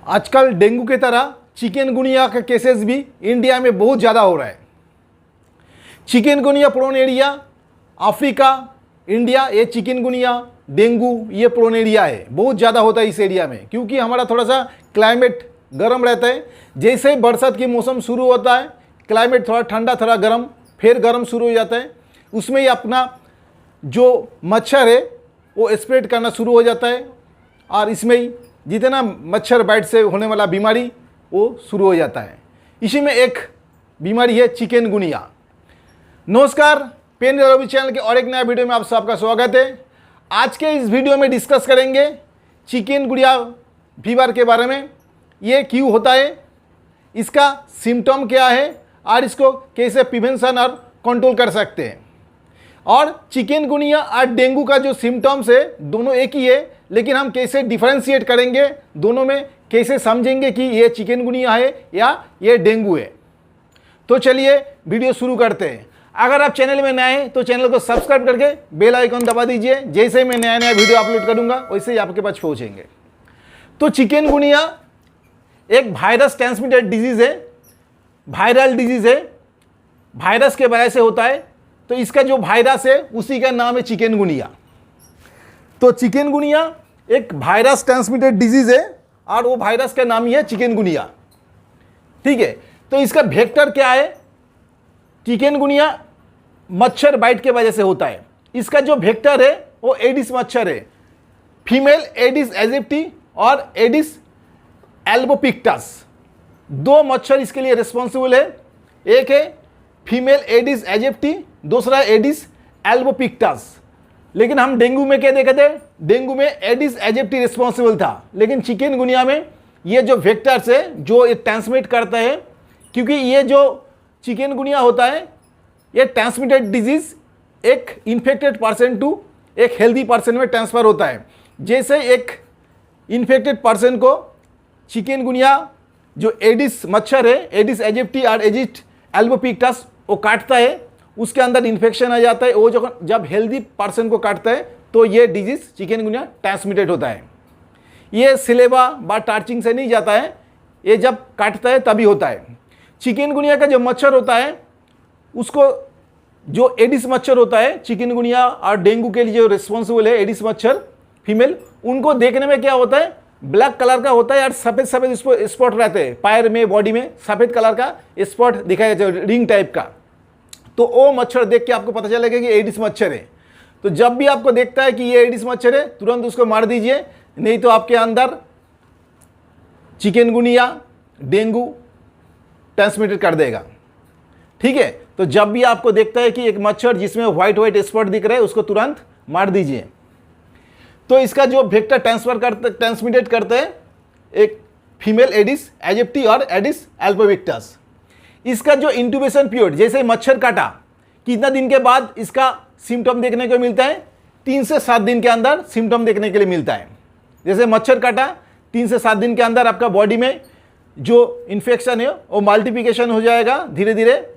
आजकल डेंगू की तरह चिकनगुनिया का केसेस भी इंडिया में बहुत ज़्यादा हो रहा है। Chikungunya prone area Africa, India, ये चिकनगुनिया डेंगू ये प्रोन एरिया है, बहुत ज़्यादा होता है इस एरिया में, क्योंकि हमारा थोड़ा सा क्लाइमेट गर्म रहता है। जैसे बरसात की मौसम शुरू होता है, क्लाइमेट थोड़ा ठंडा थोड़ा गर्म, फिर गर्म शुरू हो जाता है, उसमें ही अपना जो मच्छर है वो स्प्रेड करना शुरू हो जाता है, और इसमें ही जितना मच्छर बाइट से होने वाला बीमारी वो शुरू हो जाता है। इसी में एक बीमारी है चिकनगुनिया। नमस्कार, पेन रवि चैनल के और एक नया वीडियो में आप सबका स्वागत है। आज के इस वीडियो में डिस्कस करेंगे चिकनगुनिया फीवर के बारे में। ये क्यों होता है, इसका सिम्टम क्या है और इसको कैसे प्रिवेंशन और कंट्रोल कर सकते हैं। और चिकनगुनिया और डेंगू का जो सिम्टम्स है दोनों एक ही है, लेकिन हम कैसे डिफरेंशिएट करेंगे दोनों में, कैसे समझेंगे कि ये चिकनगुनिया है या ये डेंगू है। तो चलिए वीडियो शुरू करते हैं। अगर आप चैनल में नए हैं तो चैनल को सब्सक्राइब करके बेल आइकन दबा दीजिए, जैसे मैं नया नया वीडियो अपलोड करूंगा वैसे ही आपके पास पहुंचेंगे। तो चिकनगुनिया एक वायरस ट्रांसमिटेड डिजीज़ है, वायरल डिजीज़ है, वायरस के वजह से होता है। तो इसका जो वायरस है उसी का नाम है चिकनगुनिया। तो चिकनगुनिया एक वायरस ट्रांसमिटेड डिजीज़ है और वो वायरस का नाम ही है चिकनगुनिया, ठीक है। तो इसका वेक्टर क्या है, चिकनगुनिया मच्छर बाइट के वजह से होता है। इसका जो वेक्टर है वो एडिस मच्छर है, फीमेल एडिस एजिप्टी और एडिस एल्बोपिक्टस, दो मच्छर इसके लिए रिस्पॉन्सिबल है। एक है फीमेल एडिस एजिप्टी, दूसरा एडिस एल्बोपिक्टस। लेकिन हम डेंगू में क्या देखे थे, डेंगू में एडिस एजिप्टी रिस्पॉन्सिबल था, लेकिन चिकनगुनिया में ये जो वेक्टर्स है जो ये ट्रांसमिट करता है, क्योंकि ये जो चिकनगुनिया होता है ये ट्रांसमिटेड डिजीज एक इन्फेक्टेड पर्सन टू एक हेल्दी पर्सन में ट्रांसफ़र होता है। जैसे एक इन्फेक्टेड पर्सन को चिकनगुनिया जो एडिस मच्छर है, एडिस एजिप्टी और एडिस एल्बोपिक्टस, वो काटता है, उसके अंदर इन्फेक्शन आ जाता है। वो जो जब हेल्दी पर्सन को काटता है तो ये डिजीज़ चिकनगुनिया ट्रांसमिटेड होता है। ये सिलेबा बा टार्चिंग से नहीं जाता है, ये जब काटता है तभी होता है। चिकनगुनिया का जो मच्छर होता है उसको जो एडिस मच्छर होता है, चिकनगुनिया और डेंगू के लिए जो रिस्पॉन्सिबल है एडिस मच्छर फीमेल, उनको देखने में क्या होता है, ब्लैक कलर का होता है और सफ़ेद सफ़ेद स्पॉट रहते हैं, पैर में बॉडी में सफ़ेद कलर का स्पॉट दिखाई देता है, रिंग टाइप का। तो वो मच्छर देख के आपको पता चलेगा कि एडिस मच्छर है। तो जब भी आपको देखता है कि ये एडिस मच्छर है तुरंत उसको मार दीजिए, नहीं तो आपके अंदर चिकनगुनिया डेंगू ट्रांसमिटेड कर देगा, ठीक है। तो जब भी आपको देखता है कि एक मच्छर जिसमें व्हाइट व्हाइट स्पॉट दिख रहा है उसको तुरंत मार दीजिए। तो इसका जो वेक्टर ट्रांसमिटेड करते हैं एक फीमेल एडिस एजिप्टी और एडिस एल्बोपिक्टस। इसका जो इंक्यूबेशन पीरियड, जैसे मच्छर काटा कितना दिन के बाद इसका सिम्टम देखने को मिलता है, 3 से 7 दिन के अंदर सिम्टम देखने के लिए मिलता है। जैसे मच्छर काटा 3 से 7 दिन के अंदर आपका बॉडी में जो इन्फेक्शन है वो मल्टीप्लिकेशन हो जाएगा, धीरे धीरे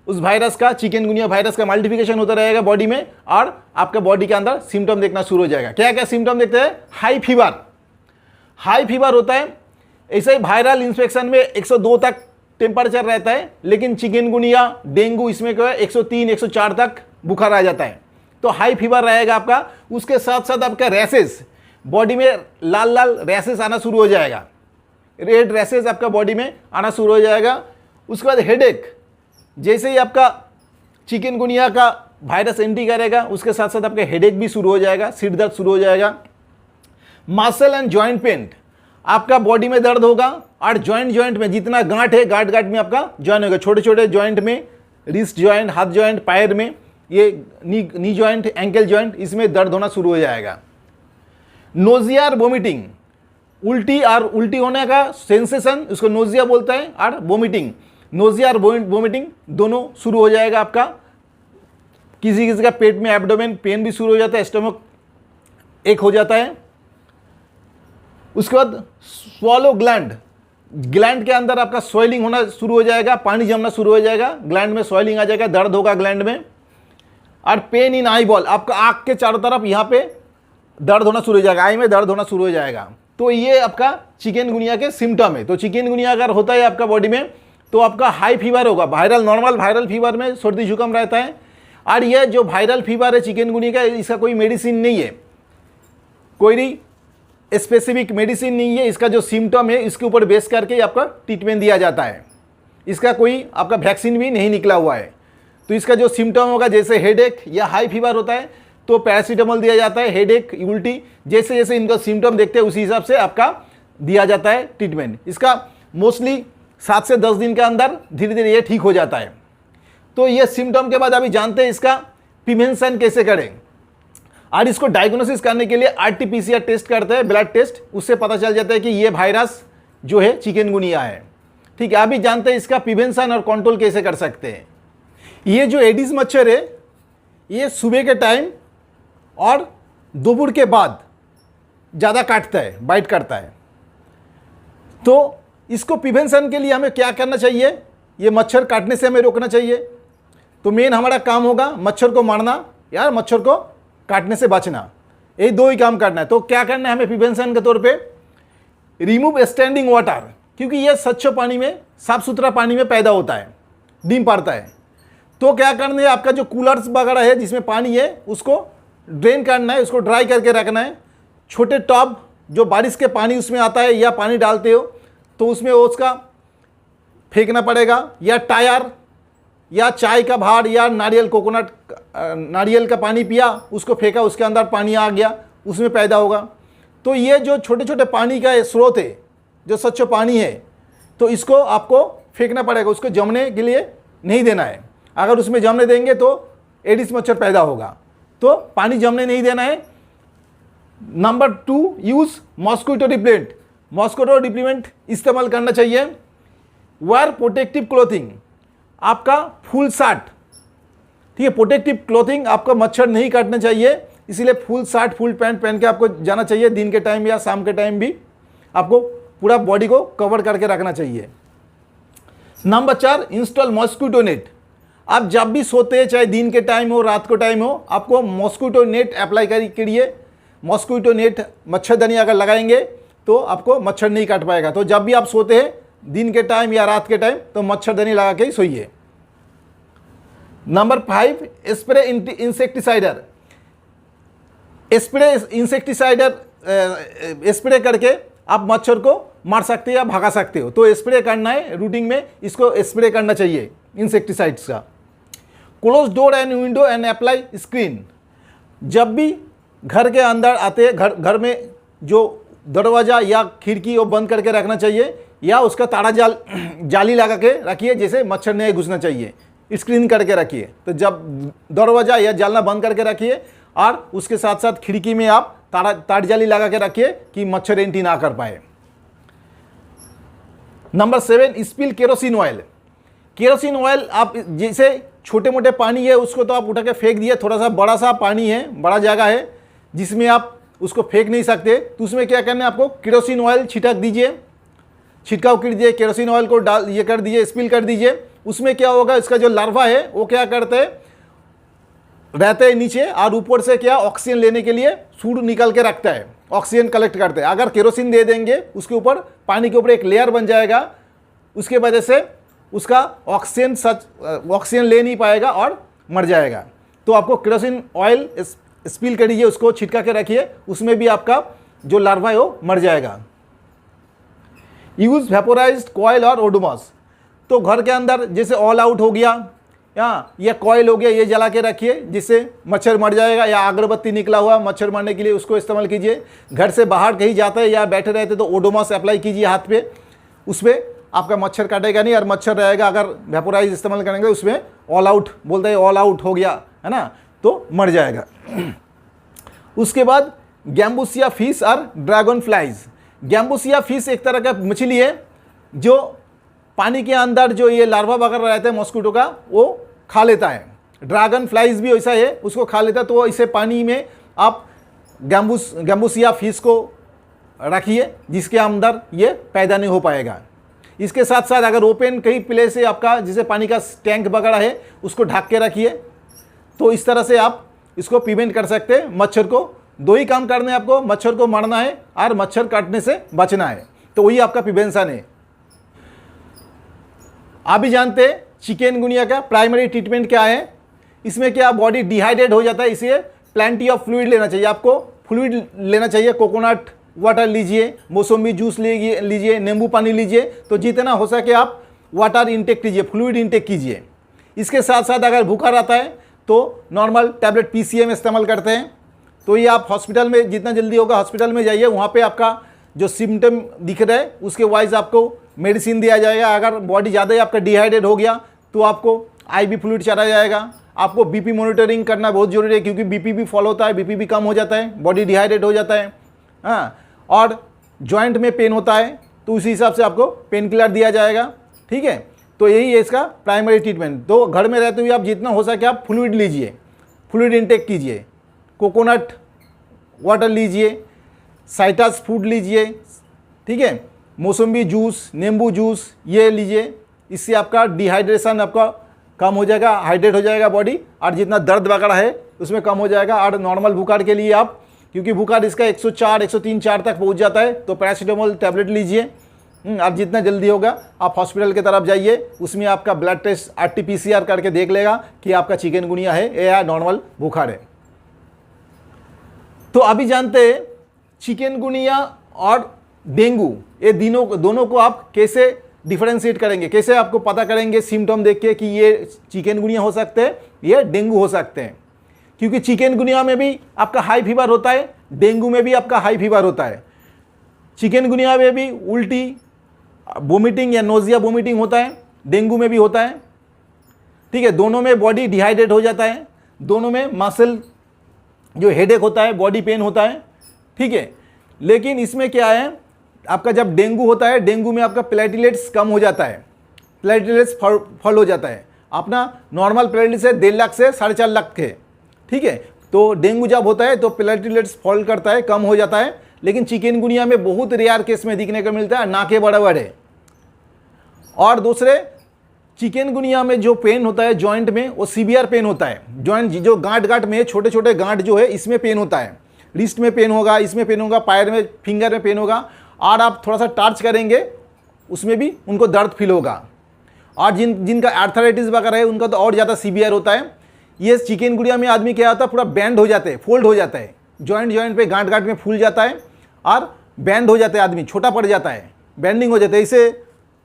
उस वायरस का, चिकनगुनिया वायरस का मल्टीप्लिकेशन होता रहेगा बॉडी में, और आपका बॉडी के अंदर सिम्टम देखना शुरू हो जाएगा। क्या क्या सिम्टम देखते हैं, हाई फीवर, हाई फीवर होता है। ऐसे ही वायरल इन्फेक्शन में 102 तक टेम्परेचर रहता है, लेकिन चिकनगुनिया डेंगू इसमें क्या है 103 104 तक बुखार आ जाता है। तो हाई फीवर रहेगा आपका। उसके साथ साथ आपका रैसेस, बॉडी में लाल लाल रैसेस आना शुरू हो जाएगा, रेड रैसेस आपका बॉडी में आना शुरू हो जाएगा। उसके बाद हेडेक, जैसे ही आपका चिकनगुनिया का वायरस एंट्री करेगा उसके साथ साथ आपका हेडेक भी शुरू हो जाएगा, सिर दर्द शुरू हो जाएगा। मसल एंड जॉइंट पेन, आपका बॉडी में दर्द होगा, और जॉइंट में जितना गांठ है गांठ में आपका जॉइंट होगा, छोटे छोटे जॉइंट में, रिस्ट जॉइंट, हाथ जॉइंट, पैर में, ये नी जॉइंट, एंकल जॉइंट, इसमें दर्द होना शुरू हो जाएगा। नोजिया और वोमिटिंग, उल्टी होने का सेंसेशन, उसको नोजिया बोलता है, और वोमिटिंग, नोजिया और वोमिटिंग दोनों शुरू हो जाएगा आपका। किसी किसी का पेट में एब्डोमेन पेन भी शुरू हो जाता है, स्टमक एक हो जाता है। उसके बाद स्वॉलो ग्लैंड, ग्लैंड के अंदर आपका स्वेलिंग होना शुरू हो जाएगा, पानी जमना शुरू हो जाएगा, ग्लैंड में स्वेलिंग आ जाएगा, दर्द होगा ग्लैंड में। और पेन इन आई बॉल, आपका आँख के चारों तरफ यहाँ पे दर्द होना शुरू हो जाएगा, आई में दर्द होना शुरू हो जाएगा। तो ये आपका चिकनगुनिया के सिम्टम है। तो चिकनगुनिया अगर होता है आपका बॉडी में तो आपका हाई फीवर होगा, नॉर्मल वायरल फीवर में सर्दी जुकाम रहता है। और यह जो वायरल फीवर है चिकनगुनिया का, इसका कोई मेडिसिन नहीं है, कोई स्पेसिफिक मेडिसिन नहीं है। इसका जो सिम्टम है इसके ऊपर बेस करके आपका ट्रीटमेंट दिया जाता है। इसका कोई आपका वैक्सीन भी नहीं निकला हुआ है। तो इसका जो सिम्टम होगा, जैसे हेडेक या हाई फीवर होता है तो पैरासीटामोल दिया जाता है, हेडेक, उल्टी, जैसे जैसे इनका सिम्टम देखते हैं उसी हिसाब से आपका दिया जाता है ट्रीटमेंट। इसका मोस्टली 7 से 10 दिन के अंदर धीरे धीरे ये ठीक हो जाता है। तो ये सिम्टम के बाद अभी जानते हैं इसका प्रिवेंशन कैसे करें। और इसको डायग्नोसिस करने के लिए RT-PCR टेस्ट करते हैं, ब्लड टेस्ट, उससे पता चल जाता है कि ये वायरस जो है चिकनगुनिया है। ठीक है, अभी जानते हैं इसका प्रिवेंशन और कंट्रोल कैसे कर सकते हैं। ये जो एडिस मच्छर है ये सुबह के टाइम और दोपहर के बाद ज़्यादा काटता है, बाइट करता है। तो इसको प्रिवेंशन के लिए हमें क्या करना चाहिए, ये मच्छर काटने से हमें रोकना चाहिए। तो मेन हमारा काम होगा मच्छर को मारना या मच्छर को काटने से बचना, ये दो ही काम करना है। तो क्या करना है हमें प्रिवेंशन के तौर पे, रिमूव स्टैंडिंग वाटर, क्योंकि ये स्वच्छ पानी में, साफ सुथरा पानी में पैदा होता है, डिम पड़ता है। तो क्या करना है, आपका जो कूलर्स वगैरह है जिसमें पानी है उसको ड्रेन करना है, उसको ड्राई करके रखना है। छोटे टब जो बारिश के पानी उसमें आता है या पानी डालते हो तो उसमें उसका फेंकना पड़ेगा, या टायर या चाय का भार या नारियल का पानी पिया उसको फेंका, उसके अंदर पानी आ गया, उसमें पैदा होगा। तो ये जो छोटे छोटे पानी का स्रोत है, जो स्वच्छ पानी है, तो इसको आपको फेंकना पड़ेगा, उसको जमने के लिए नहीं देना है। अगर उसमें जमने देंगे तो एडिस मच्छर पैदा होगा, तो पानी जमने नहीं देना है। Number 2, use mosquito repellent, mosquito repellent इस्तेमाल करना चाहिए। वेयर प्रोटेक्टिव क्लोथिंग, आपका फुल शर्ट, ठीक है, प्रोटेक्टिव क्लोथिंग, आपका मच्छर नहीं काटना चाहिए, इसीलिए फुल शर्ट फुल पैंट पहन के आपको जाना चाहिए। दिन के टाइम या शाम के टाइम भी आपको पूरा बॉडी को कवर करके रखना चाहिए। Number 4, install mosquito net. आप जब भी सोते हैं, चाहे दिन के टाइम हो रात को टाइम हो, आपको मॉस्किटो नेट अप्लाई करिए। मॉस्किटो नेट, मच्छरदानी अगर लगाएंगे तो आपको मच्छर नहीं काट पाएगा। तो जब भी आप सोते हैं दिन के टाइम या रात के टाइम तो मच्छरदानी लगा के ही सोइए। Number 5, spray insecticide. स्प्रे करके आप मच्छर को मार सकते हो या भगा सकते हो। तो स्प्रे करना है, रूटीन में इसको स्प्रे करना चाहिए इंसेक्टिसाइड्स का। Close door and window and apply screen. जब भी घर के अंदर आते हैं, घर में जो दरवाज़ा या खिड़की वो बंद करके रखना चाहिए, या उसका ताड़ा जाली लगा के रखिए, जैसे मच्छर नहीं घुसना चाहिए, स्क्रीन करके रखिए। तो जब दरवाज़ा या जालना बंद करके रखिए, और उसके साथ साथ खिड़की में आप ताड़ जाली लगा के रखिए कि मच्छर एंट्री ना कर पाए। Number 7, spill kerosene oil. Kerosene oil, आप जैसे छोटे मोटे पानी है उसको तो आप उठा के फेंक दिए, थोड़ा सा बड़ा सा पानी है, बड़ा जगह है जिसमें आप उसको फेंक नहीं सकते, तो उसमें क्या करना है, आपको केरोसिन ऑयल छिटक दीजिए, छिटकाव कर दीजिए, केरोसिन ऑयल को डाल ये कर दीजिए, स्पिल कर दीजिए। उसमें क्या होगा, इसका जो लार्वा है वो क्या करते हैं, रहते हैं नीचे, और ऊपर से क्या ऑक्सीजन लेने के लिए सूट निकल के रखता है, ऑक्सीजन कलेक्ट करते हैं। अगर केरोसिन दे देंगे उसके ऊपर, पानी के ऊपर एक लेयर बन जाएगा, उसके वजह से उसका ऑक्सीजन ले नहीं पाएगा और मर जाएगा। तो आपको केरोसिन ऑयल स्पिल करिए, उसको छिटका के रखिए, उसमें भी आपका जो लार्वा है वो मर जाएगा। यूज़ वेपोराइज्ड कॉयल और ओडोमॉस। तो घर के अंदर जैसे ऑल आउट हो गया या कॉयल हो गया, ये जला के रखिए जिससे मच्छर मर जाएगा, या अगरबत्ती निकला हुआ मच्छर मरने के लिए उसको इस्तेमाल कीजिए। घर से बाहर कहीं जाते हैं या बैठे रहते तो ओडोमॉस अप्लाई कीजिए हाथ पे, उसमें आपका मच्छर काटेगा नहीं और मच्छर रहेगा। अगर वेपोराइज इस्तेमाल करेंगे उसमें ऑल आउट बोलते हैं, ऑल आउट हो गया है ना, तो मर जाएगा। उसके बाद गैम्बूसिया फिश और ड्रैगन फ्लाइज। गैम्बूसिया फिश एक तरह का मछली है जो पानी के अंदर जो ये लार्वा वगैरह रहता है मॉस्किटो का, वो खा लेता है। ड्रैगन फ्लाइज भी वैसा है, उसको खा लेता है। तो इसे पानी में आप गैम्बूसिया फिश को रखिए जिसके अंदर ये पैदा नहीं हो पाएगा। इसके साथ साथ अगर ओपन कहीं प्लेस है आपका, जैसे पानी का टैंक वगैरह है, उसको ढक के रखिए। तो इस तरह से आप इसको प्रिवेंट कर सकते हैं। मच्छर को दो ही काम करने हैं आपको, मच्छर को मारना है और मच्छर काटने से बचना है। तो वही आपका प्रिवेंशन है। आप भी जानते हैं चिकनगुनिया का प्राइमरी ट्रीटमेंट क्या है। इसमें क्या बॉडी डिहाइड्रेट हो जाता है, इसलिए प्लेंटी ऑफ फ्लूइड लेना चाहिए। आपको फ्लूइड लेना चाहिए, कोकोनट वाटर लीजिए, मौसमी जूस लीजिए, नींबू पानी लीजिए। तो जितना हो सके आप वाटर इंटेक कीजिए, फ्लूइड इंटेक कीजिए। इसके साथ साथ अगर बुखार आता है तो नॉर्मल टैबलेट PCM इस्तेमाल करते हैं। तो ये आप हॉस्पिटल में जितना जल्दी होगा हॉस्पिटल में जाइए, वहाँ पे आपका जो सिम्टम दिख रहा है उसके वाइज आपको मेडिसिन दिया जाएगा। अगर बॉडी ज़्यादा ही आपका डिहाइड्रेट हो गया तो आपको IV फ्लूइड चला जाएगा। आपको BP मॉनिटरिंग करना बहुत ज़रूरी है, क्योंकि BP भी फॉल होता है, BP भी कम हो जाता है, बॉडी डिहाइड्रेट हो जाता है। हाँ, और जॉइंट में पेन होता है तो उसी हिसाब से आपको पेन किलर दिया जाएगा। ठीक है, तो यही है इसका प्राइमरी ट्रीटमेंट। तो घर में रहते हुए आप जितना हो सके आप फ्लूइड लीजिए, फ्लूइड इंटेक कीजिए, कोकोनट वाटर लीजिए, साइट्रस फूड लीजिए। ठीक है, मौसमी जूस, नींबू जूस ये लीजिए। इससे आपका डिहाइड्रेशन आपका कम हो जाएगा, हाइड्रेट हो जाएगा बॉडी, और जितना दर्द वगैरह है उसमें कम हो जाएगा। और नॉर्मल बुखार के लिए आप, क्योंकि बुखार इसका 104, 103, 4 तक पहुंच जाता है, तो पैरासीटामोल टैबलेट लीजिए। आप जितना जल्दी होगा आप हॉस्पिटल की तरफ जाइए। उसमें आपका ब्लड टेस्ट RT-PCR करके देख लेगा कि आपका चिकनगुनिया है या नॉर्मल बुखार है। तो अभी जानते हैं चिकनगुनिया और डेंगू ये दोनों को आप कैसे डिफरेंशिएट करेंगे, कैसे आपको पता करेंगे सिम्टम देख के कि ये चिकनगुनिया हो सकते हैं, ये डेंगू हो सकते हैं। क्योंकि चिकनगुनिया में भी आपका हाई फीवर होता है, डेंगू में भी आपका हाई फीवर होता है। चिकनगुनिया में भी उल्टी, वोमिटिंग या नोजिया वोमिटिंग होता है, डेंगू में भी होता है। ठीक है, दोनों में बॉडी डिहाइड्रेट हो जाता है, दोनों में मसल जो हेडेक होता है, बॉडी पेन होता है। ठीक है, लेकिन इसमें क्या है, आपका जब डेंगू होता है, डेंगू में आपका प्लेटलेट्स कम हो जाता है, प्लेटलेट्स फॉल हो जाता है। अपना नॉर्मल प्लेटलेट्स है 1.5 लाख से 4.5 लाख के। ठीक है, तो डेंगू जब होता है तो प्लेटलेट्स फॉल करता है, कम हो जाता है। लेकिन चिकनगुनिया में बहुत रेयर केस में दिखने को मिलता है, ना के बराबर है। और दूसरे, चिकनगुनिया में जो पेन होता है जॉइंट में, वो सीवियर पेन होता है। जॉइंट जो गांठ में छोटे छोटे गांठ जो है इसमें पेन होता है, रिस्ट में पेन होगा, इसमें पेन होगा, पैर में, फिंगर में पेन होगा। और आप थोड़ा सा टच करेंगे उसमें भी उनको दर्द फील होगा। और जिनका आर्थराइटिस वगैरह है उनका तो और ज़्यादा सीवियर होता है। ये चिकनगुनिया में आदमी क्या होता है, पूरा बैंड हो जाते हैं, फोल्ड हो जाता है, जॉइंट पे गांठ में फूल जाता है और बैंड हो जाता है, आदमी छोटा पड़ जाता है, बैंडिंग हो जाता है, इसे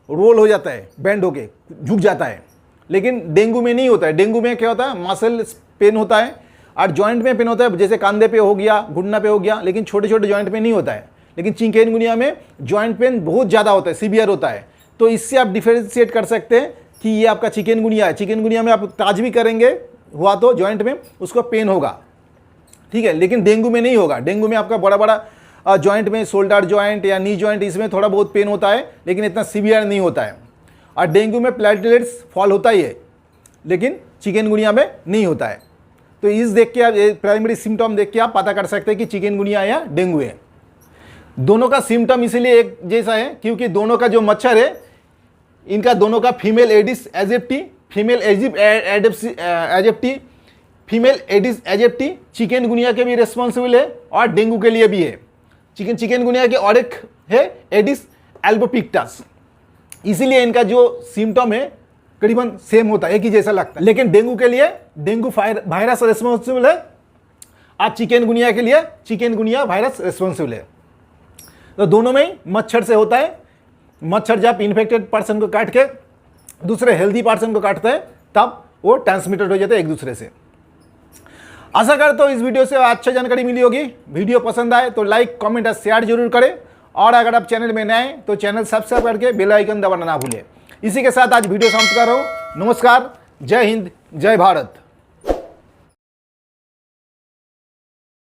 रोल हो जाता है, बैंड होके झुक जाता है। लेकिन डेंगू में नहीं होता है। डेंगू में क्या होता है, मसल पेन होता है और जॉइंट में पेन होता है, जैसे कंधे पे हो गया, घुटना पे हो गया, लेकिन छोटे छोटे जॉइंट में नहीं होता है। लेकिन चिकनगुनिया में जॉइंट पेन बहुत ज़्यादा होता है, सीवियर होता है। तो इससे आप डिफरेंशिएट कर सकते हैं कि ये आपका चिकनगुनिया है। चिकनगुनिया में आप टच भी करेंगे हुआ तो जॉइंट में उसको पेन होगा। ठीक है, लेकिन डेंगू में नहीं होगा। डेंगू में आपका बड़ा बड़ा जॉइंट में, शोल्डर जॉइंट या नी जॉइंट, इसमें थोड़ा बहुत पेन होता है, लेकिन इतना सीवियर नहीं होता है। और डेंगू में प्लेटलेट्स फॉल होता ही है, लेकिन चिकनगुनिया में नहीं होता है। तो इस देख के आप प्राइमरी सिम्टम देख के आप पता कर सकते हैं कि चिकनगुनिया या डेंगू है। दोनों का सिम्टम इसलिए एक जैसा है क्योंकि दोनों का जो मच्छर है, इनका दोनों का female Aedes aegypti, female Aedes aegypti chikungunya के भी रिस्पॉन्सिबल है और डेंगू के लिए भी है। चिकनगुनिया के और एक है एडिस एल्बोपिक्टस, इसीलिए इनका जो सिम्टम है करीबन सेम होता है, एक ही जैसा लगता है। लेकिन डेंगू के लिए डेंगू वायरस रिस्पॉन्सिबल है और चिकनगुनिया के लिए चिकनगुनिया वायरस रिस्पॉन्सिबल है। तो दोनों में ही मच्छर से होता है। मच्छर जब इन्फेक्टेड पर्सन को काट के दूसरे हेल्दी पर्सन को काटता है तब वो ट्रांसमिटेड हो जाता है एक दूसरे से। आशा करता हूँ इस वीडियो से अच्छा जानकारी मिली होगी। वीडियो पसंद आए तो लाइक, कमेंट और शेयर जरूर करें। और अगर आप चैनल में नए हैं तो चैनल सब्सक्राइब करके बेल आइकन दबाना ना भूलें। इसी के साथ आज वीडियो समाप्त कर रहा हूँ। नमस्कार, जय हिंद, जय भारत।